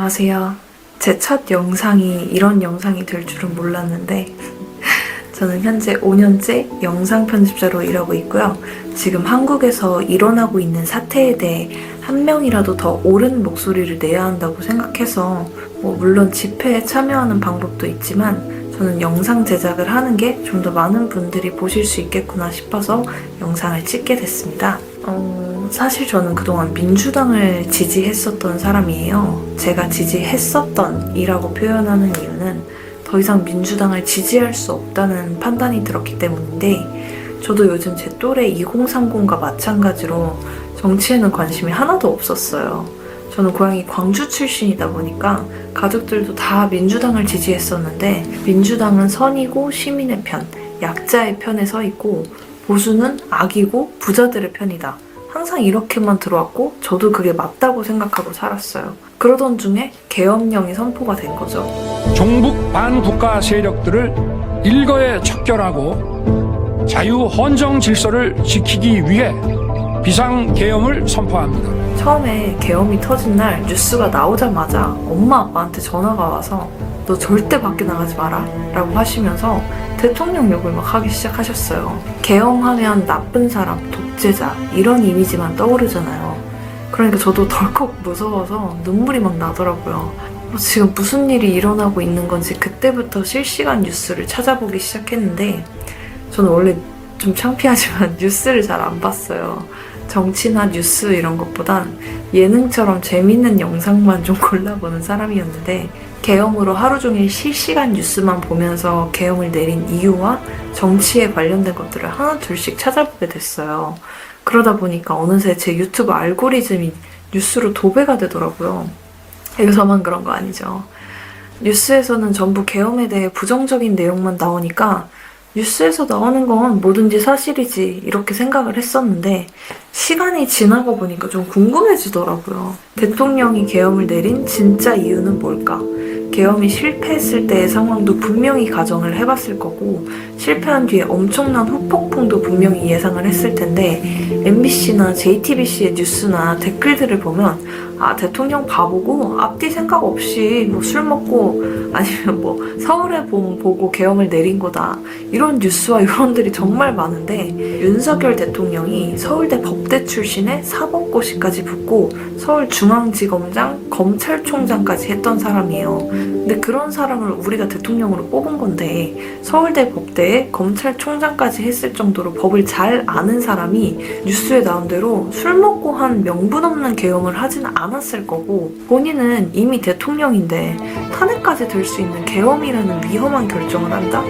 안녕하세요. 제 첫 영상이 이런 영상이 될 줄은 몰랐는데 저는 현재 5년째 영상 편집자로 일하고 있고요. 지금 한국에서 일어나고 있는 사태에 대해 한 명이라도 더 옳은 목소리를 내야 한다고 생각해서 물론 집회에 참여하는 방법도 있지만 저는 영상 제작을 하는 게 좀 더 많은 분들이 보실 수 있겠구나 싶어서 영상을 찍게 됐습니다. 사실 저는 그동안 민주당을 지지했었던 사람이에요. 제가 지지했었던 이라고 표현하는 이유는 더 이상 민주당을 지지할 수 없다는 판단이 들었기 때문인데 저도 요즘 제 또래 2030과 마찬가지로 정치에는 관심이 하나도 없었어요. 저는 고향이 광주 출신이다 보니까 가족들도 다 민주당을 지지했었는데 민주당은 선이고 시민의 편, 약자의 편에 서 있고 보수는 악이고 부자들의 편이다. 항상 이렇게만 들어왔고 저도 그게 맞다고 생각하고 살았어요. 그러던 중에 계엄령이 선포가 된 거죠. 종북 반국가 세력들을 일거에 척결하고 자유헌정 질서를 지키기 위해 비상계엄을 선포합니다. 처음에 계엄이 터진 날 뉴스가 나오자마자 엄마 아빠한테 전화가 와서 너 절대 밖에 나가지 마라 라고 하시면서 대통령 욕을 막 하기 시작하셨어요. 계엄하면 나쁜 사람, 독재자 이런 이미지만 떠오르잖아요. 그러니까 저도 덜컥 무서워서 눈물이 막 나더라고요. 지금 무슨 일이 일어나고 있는 건지 그때부터 실시간 뉴스를 찾아보기 시작했는데 저는 원래 좀 창피하지만 뉴스를 잘 안 봤어요. 정치나 뉴스 이런 것보단 예능처럼 재밌는 영상만 좀 골라보는 사람이었는데 계엄으로 하루 종일 실시간 뉴스만 보면서 계엄을 내린 이유와 정치에 관련된 것들을 하나 둘씩 찾아보게 됐어요. 그러다 보니까 어느새 제 유튜브 알고리즘이 뉴스로 도배가 되더라고요. 여기서만 그런 거 아니죠. 뉴스에서는 전부 계엄에 대해 부정적인 내용만 나오니까 뉴스에서 나오는 건 뭐든지 사실이지 이렇게 생각을 했었는데 시간이 지나고 보니까 좀 궁금해지더라고요. 대통령이 계엄을 내린 진짜 이유는 뭘까? 계엄이 실패했을 때의 상황도 분명히 가정을 해봤을 거고 실패한 뒤에 엄청난 후폭풍도 분명히 예상을 했을 텐데 MBC나 JTBC의 뉴스나 댓글들을 보면 대통령 바보고 앞뒤 생각 없이 술 먹고 아니면 서울의 봄 보고 계엄을 내린 거다 이런 뉴스와 여론들이 정말 많은데 윤석열 대통령이 서울대 법대 출신의 사법고시까지 붙고 서울중앙지검장 검찰총장까지 했던 사람이에요. 근데 그런 사람을 우리가 대통령으로 뽑은 건데 서울대 법대에 검찰총장까지 했을 정도로 법을 잘 아는 사람이 뉴스에 나온 대로 술 먹고 한 명분 없는 계엄을 하진 않았을 거고 본인은 이미 대통령인데 탄핵까지 될 수 있는 계엄이라는 위험한 결정을 한다?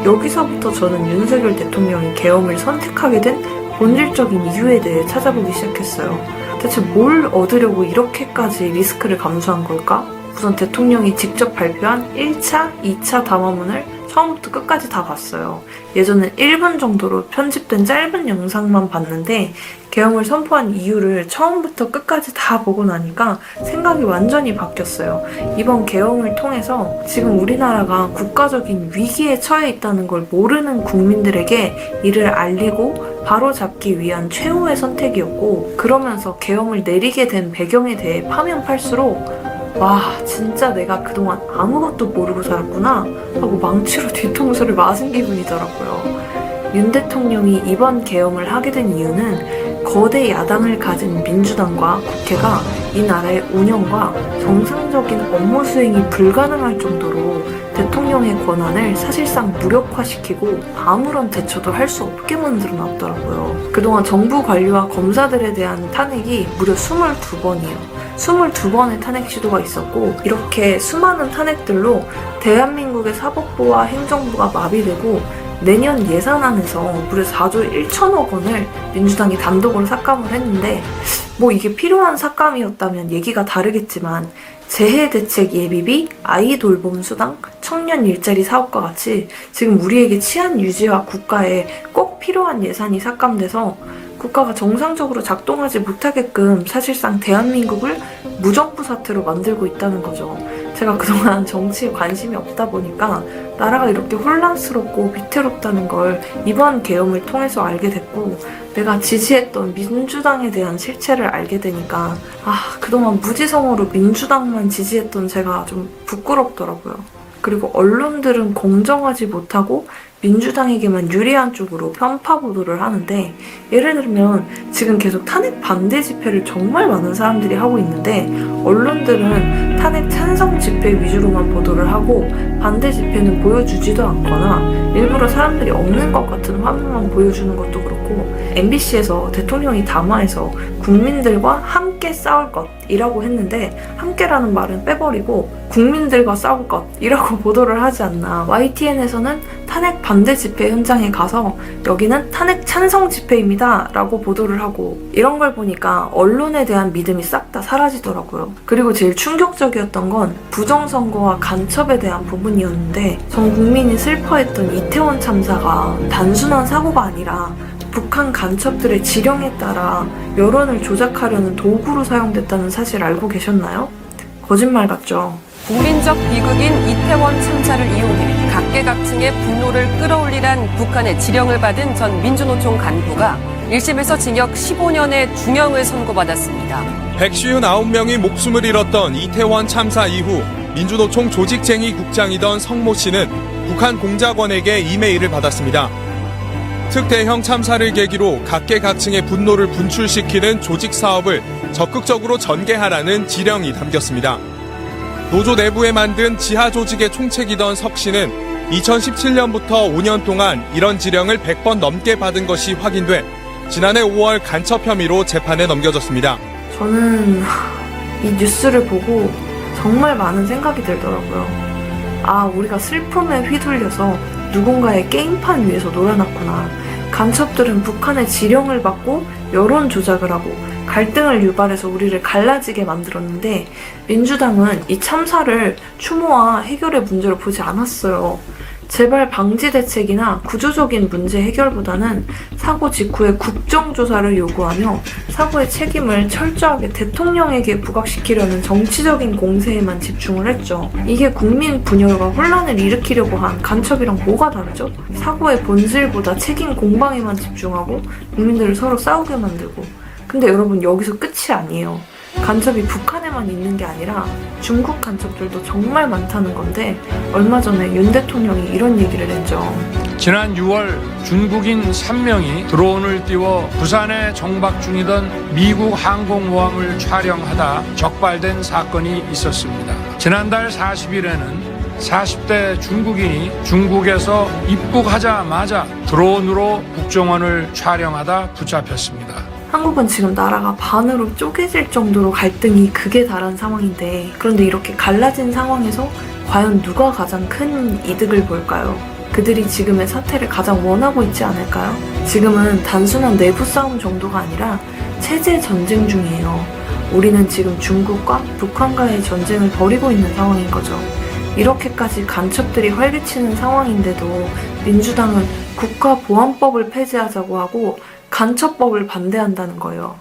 여기서부터 저는 윤석열 대통령이 계엄을 선택하게 된 본질적인 이유에 대해 찾아보기 시작했어요. 대체 뭘 얻으려고 이렇게까지 리스크를 감수한 걸까? 우선 대통령이 직접 발표한 1차, 2차 담화문을 처음부터 끝까지 다 봤어요. 예전엔 1분 정도로 편집된 짧은 영상만 봤는데 계엄을 선포한 이유를 처음부터 끝까지 다 보고 나니까 생각이 완전히 바뀌었어요. 이번 계엄을 통해서 지금 우리나라가 국가적인 위기에 처해 있다는 걸 모르는 국민들에게 이를 알리고 바로잡기 위한 최후의 선택이었고 그러면서 계엄을 내리게 된 배경에 대해 파면 팔수록 와 진짜 내가 그동안 아무것도 모르고 살았구나 하고 망치로 뒤통수를 맞은 기분이더라고요. 윤 대통령이 이번 계엄을 하게 된 이유는 거대 야당을 가진 민주당과 국회가 이 나라의 운영과 정상적인 업무 수행이 불가능할 정도로 대통령의 권한을 사실상 무력화시키고 아무런 대처도 할 수 없게 만들어 놨더라고요. 그동안 정부 관료와 검사들에 대한 탄핵이 무려 22번이에요. 22번의 탄핵 시도가 있었고 이렇게 수많은 탄핵들로 대한민국의 사법부와 행정부가 마비되고 내년 예산안에서 무려 4조 1천억 원을 민주당이 단독으로 삭감을 했는데 이게 필요한 삭감이었다면 얘기가 다르겠지만 재해대책 예비비, 아이 돌봄 수당, 청년 일자리 사업과 같이 지금 우리에게 치안 유지와 국가에 꼭 필요한 예산이 삭감돼서 국가가 정상적으로 작동하지 못하게끔 사실상 대한민국을 무정부 사태로 만들고 있다는 거죠. 제가 그동안 정치에 관심이 없다 보니까 나라가 이렇게 혼란스럽고 위태롭다는 걸 이번 계엄을 통해서 알게 됐고, 내가 지지했던 민주당에 대한 실체를 알게 되니까 그동안 무지성으로 민주당만 지지했던 제가 좀 부끄럽더라고요. 그리고 언론들은 공정하지 못하고 민주당에게만 유리한 쪽으로 편파 보도를 하는데, 예를 들면 지금 계속 탄핵 반대 집회를 정말 많은 사람들이 하고 있는데 언론들은 탄핵 찬성 집회 위주로만 보도를 하고 반대 집회는 보여주지도 않거나 일부러 사람들이 없는 것 같은 화면만 보여주는 것도 그렇고, MBC에서 대통령이 담화에서 국민들과 함께 싸울 것이라고 했는데 함께라는 말은 빼버리고 국민들과 싸울 것이라고 보도를 하지 않나. YTN에서는 탄핵 반대 집회 현장에 가서 여기는 탄핵 찬성 집회입니다 라고 보도를 하고, 이런 걸 보니까 언론에 대한 믿음이 싹 다 사라지더라고요. 그리고 제일 충격적이었던 건 부정선거와 간첩에 대한 부분이었는데, 전 국민이 슬퍼했던 이태원 참사가 단순한 사고가 아니라 북한 간첩들의 지령에 따라 여론을 조작하려는 도구로 사용됐다는 사실 알고 계셨나요? 거짓말 같죠? 국민적 비극인 이태원 참사를 이용해 각계각층의 분노를 끌어올리란 북한의 지령을 받은 전 민주노총 간부가 1심에서 징역 15년의 중형을 선고받았습니다. 159명이 목숨을 잃었던 이태원 참사 이후 민주노총 조직쟁이 국장이던 성모 씨는 북한 공작원에게 이메일을 받았습니다. 특대형 참사를 계기로 각계각층의 분노를 분출시키는 조직 사업을 적극적으로 전개하라는 지령이 담겼습니다. 노조 내부에 만든 지하 조직의 총책이던 석 씨는 2017년부터 5년 동안 이런 지령을 100번 넘게 받은 것이 확인돼 지난해 5월 간첩 혐의로 재판에 넘겨졌습니다. 저는 이 뉴스를 보고 정말 많은 생각이 들더라고요. 우리가 슬픔에 휘둘려서 누군가의 게임판 위에서 놀아났구나. 간첩들은 북한의 지령을 받고 여론 조작을 하고 갈등을 유발해서 우리를 갈라지게 만들었는데, 민주당은 이 참사를 추모와 해결의 문제로 보지 않았어요. 재발 방지 대책이나 구조적인 문제 해결보다는 사고 직후에 국정조사를 요구하며 사고의 책임을 철저하게 대통령에게 부각시키려는 정치적인 공세에만 집중을 했죠. 이게 국민 분열과 혼란을 일으키려고 한 간첩이랑 뭐가 다르죠? 사고의 본질보다 책임 공방에만 집중하고 국민들을 서로 싸우게 만들고. 근데 여러분, 여기서 끝이 아니에요. 간첩이 북한에만 있는 게 아니라 중국 간첩들도 정말 많다는 건데, 얼마 전에 윤 대통령이 이런 얘기를 했죠. 지난 6월 중국인 3명이 드론을 띄워 부산에 정박 중이던 미국 항공모함을 촬영하다 적발된 사건이 있었습니다. 지난달 40일에는 40대 중국인이 중국에서 입국하자마자 드론으로 국정원을 촬영하다 붙잡혔습니다. 한국은 지금 나라가 반으로 쪼개질 정도로 갈등이 극에 달한 상황인데, 그런데 이렇게 갈라진 상황에서 과연 누가 가장 큰 이득을 볼까요? 그들이 지금의 사태를 가장 원하고 있지 않을까요? 지금은 단순한 내부 싸움 정도가 아니라 체제 전쟁 중이에요. 우리는 지금 중국과 북한과의 전쟁을 벌이고 있는 상황인 거죠. 이렇게까지 간첩들이 활개치는 상황인데도 민주당은 국가보안법을 폐지하자고 하고 간첩법을 반대한다는 거예요.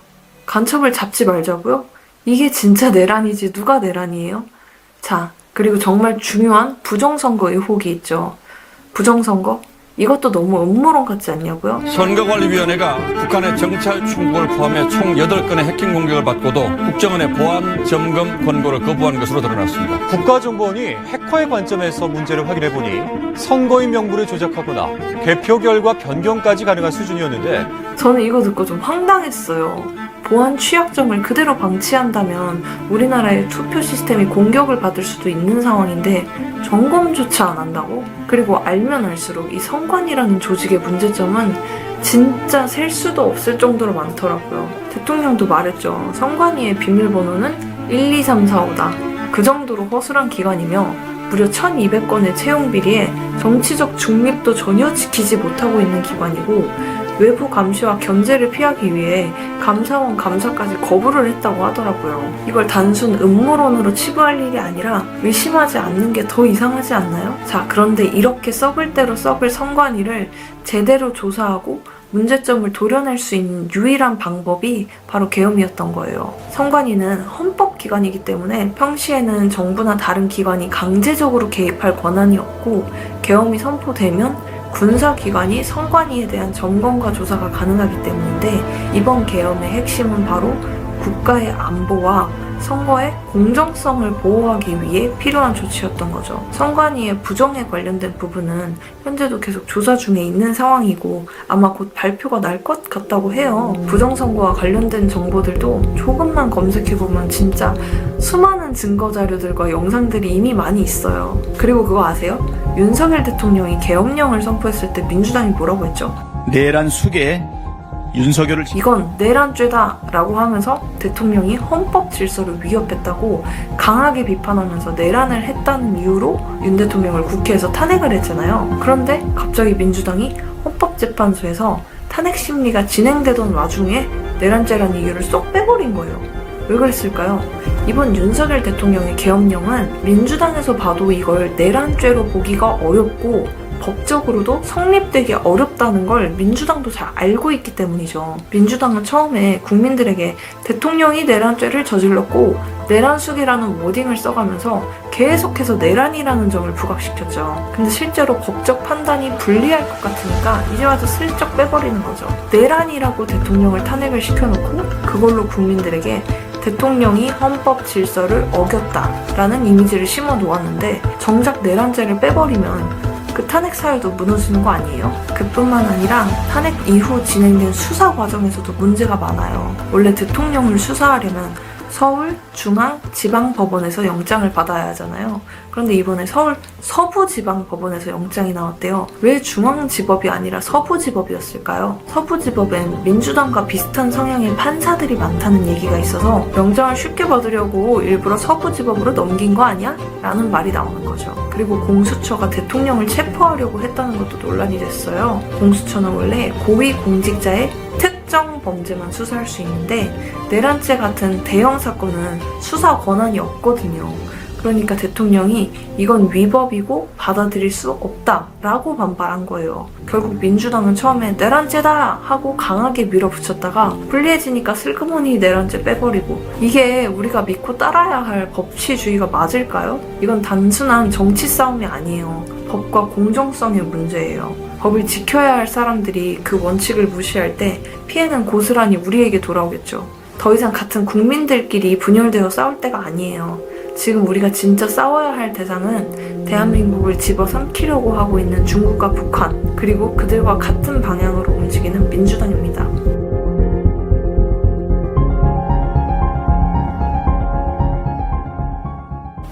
간첩을 잡지 말자고요? 이게 진짜 내란이지 누가 내란이에요? 자, 그리고 정말 중요한 부정선거 의혹이 있죠. 부정선거? 이것도 너무 음모론 같지 않냐고요? 선거관리위원회가 북한의 정찰 충돌을 포함해 총 8건의 해킹 공격을 받고도 국정원의 보안 점검 권고를 거부한 것으로 드러났습니다. 국가정보원이 해커의 관점에서 문제를 확인해보니 선거인 명부를 조작하거나 개표 결과 변경까지 가능한 수준이었는데, 저는 이거 듣고 좀 황당했어요. 보안 취약점을 그대로 방치한다면 우리나라의 투표 시스템이 공격을 받을 수도 있는 상황인데 점검조차 안 한다고? 그리고 알면 알수록 이 선관위라는 조직의 문제점은 진짜 셀 수도 없을 정도로 많더라고요. 대통령도 말했죠. 선관위의 비밀번호는 1, 2, 3, 4, 5다. 그 정도로 허술한 기관이며 무려 1200건의 채용 비리에 정치적 중립도 전혀 지키지 못하고 있는 기관이고, 외부 감시와 견제를 피하기 위해 감사원 감사까지 거부를 했다고 하더라고요. 이걸 단순 음모론으로 치부할 일이 아니라 의심하지 않는 게 더 이상하지 않나요? 자, 그런데 이렇게 썩을 대로 썩을 선관위를 제대로 조사하고 문제점을 도려낼 수 있는 유일한 방법이 바로 계엄이었던 거예요. 선관위는 헌법기관이기 때문에 평시에는 정부나 다른 기관이 강제적으로 개입할 권한이 없고 계엄이 선포되면 군사기관이 선관위에 대한 점검과 조사가 가능하기 때문인데 이번 계엄의 핵심은 바로 국가의 안보와 선거의 공정성을 보호하기 위해 필요한 조치였던 거죠. 선관위의 부정에 관련된 부분은 현재도 계속 조사 중에 있는 상황이고 아마 곧 발표가 날 것 같다고 해요. 부정선거와 관련된 정보들도 조금만 검색해보면 진짜 수많은 증거자료들과 영상들이 이미 많이 있어요. 그리고 그거 아세요? 윤석열 대통령이 계엄령을 선포했을 때 민주당이 뭐라고 했죠? 내란 숙에 윤석열을 이건 내란죄다 라고 하면서 대통령이 헌법 질서를 위협했다고 강하게 비판하면서 내란을 했다는 이유로 윤 대통령을 국회에서 탄핵을 했잖아요. 그런데 갑자기 민주당이 헌법재판소에서 탄핵 심리가 진행되던 와중에 내란죄라는 이유를 쏙 빼버린 거예요. 왜 그랬을까요? 이번 윤석열 대통령의 계엄령은 민주당에서 봐도 이걸 내란죄로 보기가 어렵고 법적으로도 성립되기 어렵다는 걸 민주당도 잘 알고 있기 때문이죠. 민주당은 처음에 국민들에게 대통령이 내란죄를 저질렀고 내란숙이라는 워딩을 써가면서 계속해서 내란이라는 점을 부각시켰죠. 근데 실제로 법적 판단이 불리할 것 같으니까 이제 와서 슬쩍 빼버리는 거죠. 내란이라고 대통령을 탄핵을 시켜놓고 그걸로 국민들에게 대통령이 헌법 질서를 어겼다라는 이미지를 심어 놓았는데 정작 내란죄를 빼버리면 그 탄핵 사유도 무너지는 거 아니에요? 그뿐만 아니라 탄핵 이후 진행된 수사 과정에서도 문제가 많아요. 원래 대통령을 수사하려면 서울 중앙지방법원에서 영장을 받아야 하잖아요. 그런데 이번에 서울 서부지방법원에서 영장이 나왔대요. 왜 중앙지법이 아니라 서부지법이었을까요? 서부지법엔 민주당과 비슷한 성향의 판사들이 많다는 얘기가 있어서 영장을 쉽게 받으려고 일부러 서부지법으로 넘긴 거 아니야? 라는 말이 나오는 거죠. 그리고 공수처가 대통령을 체포하려고 했다는 것도 논란이 됐어요. 공수처는 원래 고위공직자의 특정 범죄만 수사할 수 있는데 내란죄 같은 대형 사건은 수사 권한이 없거든요. 그러니까 대통령이 이건 위법이고 받아들일 수 없다라고 반발한 거예요. 결국 민주당은 처음에 내란죄다 하고 강하게 밀어붙였다가 불리해지니까 슬그머니 내란죄 빼버리고 이게 우리가 믿고 따라야 할 법치주의가 맞을까요? 이건 단순한 정치 싸움이 아니에요. 법과 공정성의 문제예요. 법을 지켜야 할 사람들이 그 원칙을 무시할 때 피해는 고스란히 우리에게 돌아오겠죠. 더 이상 같은 국민들끼리 분열되어 싸울 때가 아니에요. 지금 우리가 진짜 싸워야 할 대상은 대한민국을 집어삼키려고 하고 있는 중국과 북한, 그리고 그들과 같은 방향으로 움직이는 민주당입니다.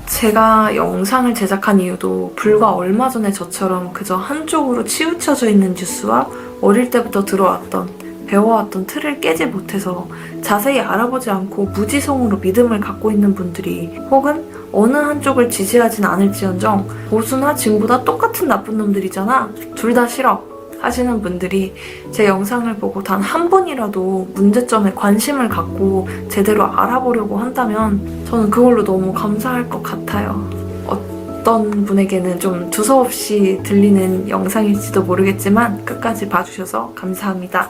제가 영상을 제작한 이유도 불과 얼마 전에 저처럼 그저 한쪽으로 치우쳐져 있는 뉴스와 어릴 때부터 들어왔던 배워왔던 틀을 깨지 못해서 자세히 알아보지 않고 무지성으로 믿음을 갖고 있는 분들이 혹은 어느 한쪽을 지지하진 않을지언정 보수나 진보다 똑같은 나쁜 놈들이잖아, 둘 다 싫어 하시는 분들이 제 영상을 보고 단 한 분이라도 문제점에 관심을 갖고 제대로 알아보려고 한다면 저는 그걸로 너무 감사할 것 같아요. 어떤 분에게는 좀 두서없이 들리는 영상일지도 모르겠지만 끝까지 봐주셔서 감사합니다.